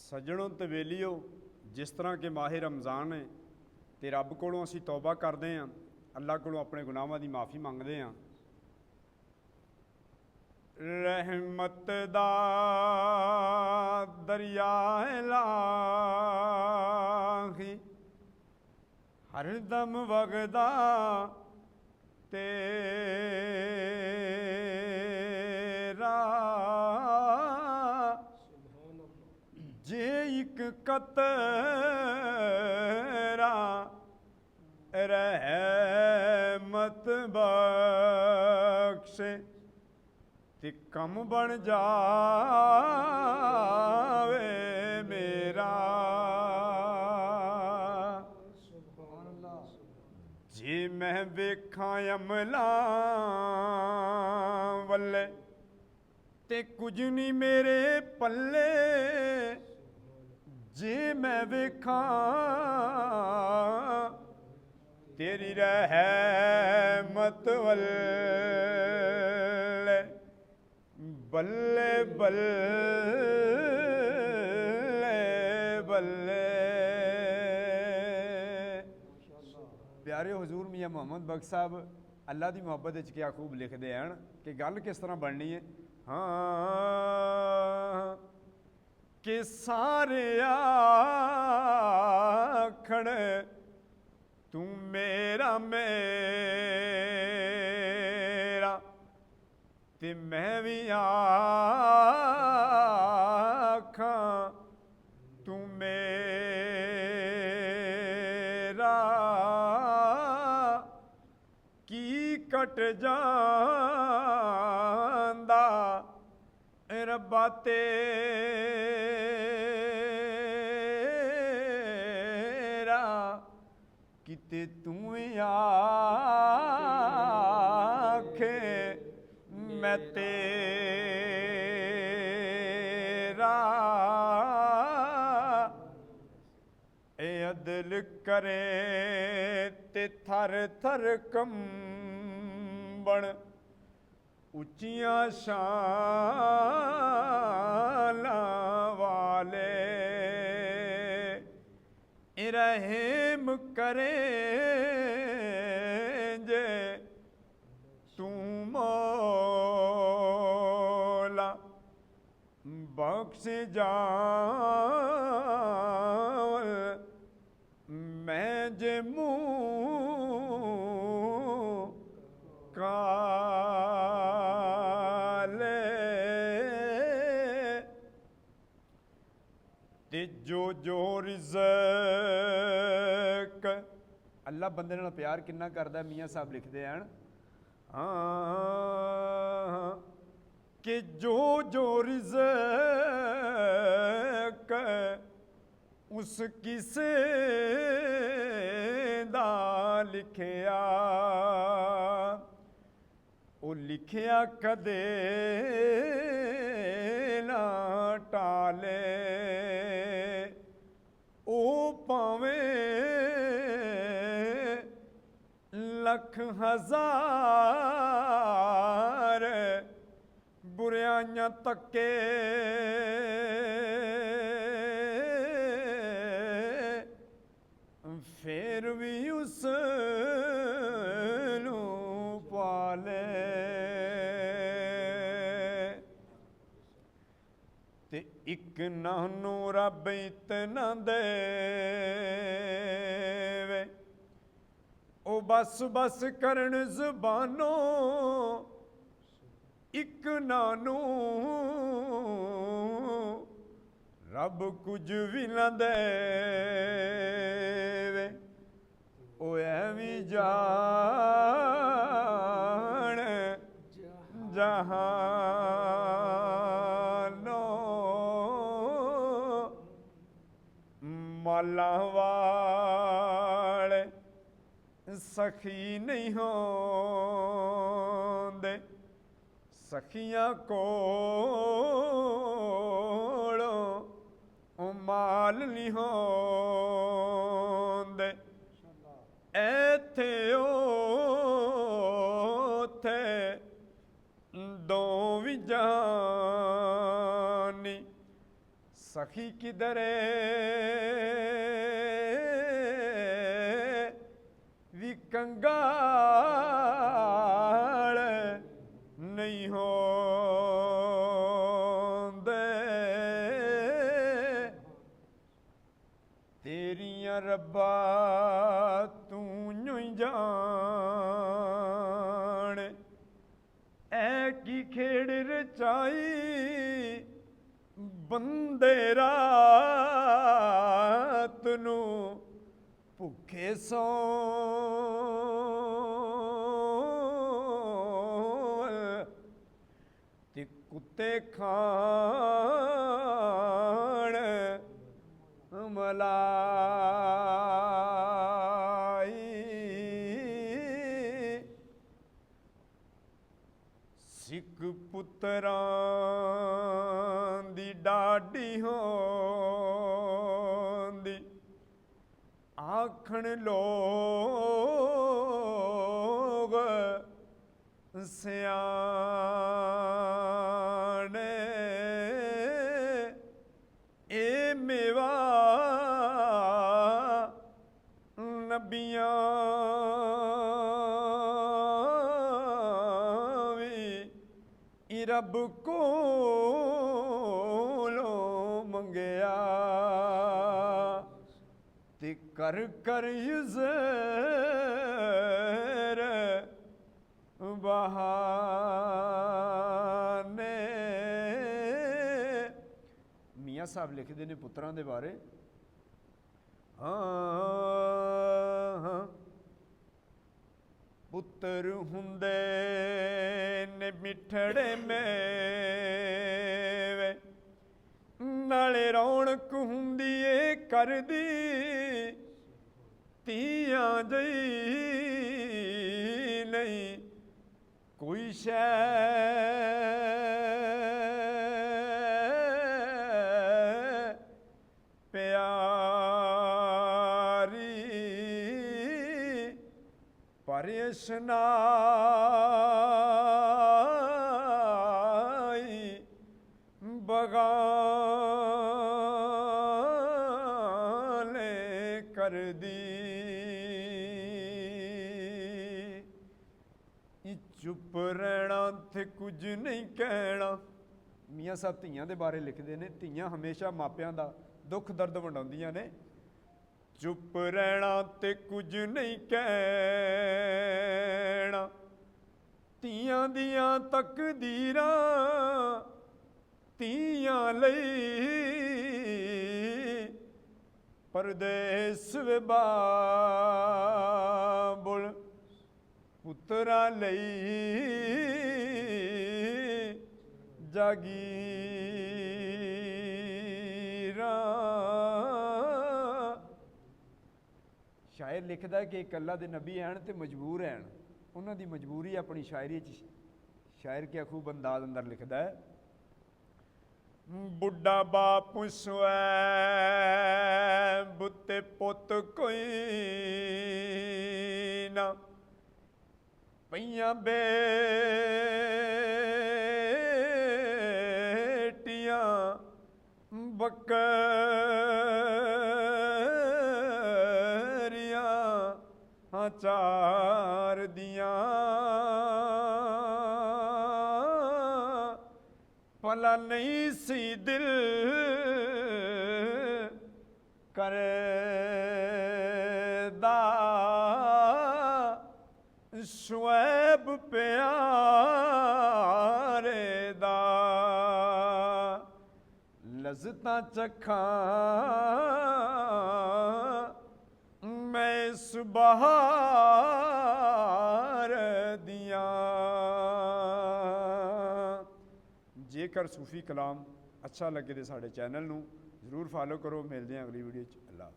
ਸੱਜਣੋ ਤੇ ਵੇਲੀਓ, ਜਿਸ ਤਰ੍ਹਾਂ ਕਿ ਮਾਹਿਰ ਰਮਜ਼ਾਨ ਹੈ ਤੇ ਰੱਬ ਕੋਲੋਂ ਅਸੀਂ ਤੌਬਾ ਕਰਦੇ ਹਾਂ, ਅੱਲਾ ਕੋਲੋਂ ਆਪਣੇ ਗੁਨਾਹਾਂ ਦੀ ਮਾफ़ी ਮੰਗਦੇ ਹਾਂ। रहमत दा दरिया लाही हरदम वगदा तेरा, जे एक कतरा रहमत बख्शे ते कम बन जावे मेरा। जे मैं वेखां अमलां वल्ले ते कुछ नहीं मेरे पल्ले, जे मैं वेखां तेरी रहमत वल्ले, बल्ले बल्ले बल्ले। प्यारे हुजूर मियाँ मुहम्मद बख्श साहब अल्लाह की मुहब्बत क्या खूब लिखते हैं कि गल किस तरह बननी है। हाँ कि सारे आखण तू मेरा मेरा ते मैं भी आखां तू मेरा, की कट जांदा रब्बा तेरा, किते तू आखे मैं तेरा। ए अदल करे ते थर थर कंबण उच्चियां शानां वाले, रहम करे जे तू मौला बख्श जावल मैं जे मुँह काले, ते जो जो रिज़्क अल्लाह बंदे नाल प्यार किन्ना करदा मियाँ साहब लिखते हैं। हाँ कि जो जो रिज़्क उस किसे दा लिखिया, ओ लिखिया कदे ना टाले, ओ भावें लख हजार बुराइयां तके, फिर भी उस पाले। ते एक नानू रब इतना देवे, ओ बस बस करन ज़बानों, एक नानू रब कुछ भी न देवे, ओ एवी जान जहानो, माला वाले सखी नहीं होंदे, सखियां कोलों माल नहीं होंदे, एथे ओथे दो भी जानी सखी किधरे भी कंगाल नहीं होंदे, तेरियां रब्बा तू यूं ही जान। ऐ की खेड़ रचाई बंदे रात नूं भुखे सौं ते कुत्ते खाण मलाई। सिख पुत्रां दी डाडी होंदी, आखण लोग सियाणे, ए मेवा नबियां भी रब कोलों मंगया, ते कर कर यूज़र बहाने। मियाँ साहब लिखते ने पुत्रां दे बारे, हाँ पुत्र हुंदे ने मिठड़े मेवे, नाले रौनक हुंदी ए करदी धीआं जई नहीं कोई शै प्यारी, पर इसनाई बगाने कर दी। चुप रहना ते कुछ नहीं कहना। मियाँ साहब धीआं दे बारे लिखते हैं, धीआं हमेशा मापियां दा दुख दर्द वंडाउंदियां ने। चुप रहना ते कुछ नहीं कहना, धीआं दियां तकदीरां धीआं लई, परदेस वे बाबुल पुत्रा लई जागीरां। शायर लिखदा कि एक अल्लाह दे नबी हैं ते मजबूर हैं, उन्हां दी मजबूरी अपनी शायरी च शायर क्या खूब अंदाज अंदर लिखदा है। बुढ़ा बाप स्वैब ते पुत कोई ना, पईयां बेटियां बकरियां चार दियां, भला नहीं सी दिल करदा शुएब प्यारे दा, लज़्ज़तां चखां मैं इस बहार दियां। जेकर सूफी कलाम अच्छा लगे तो साढ़े चैनल नूं जरूर फॉलो करो। मिलते हैं अगली वीडियो। अल्लाह।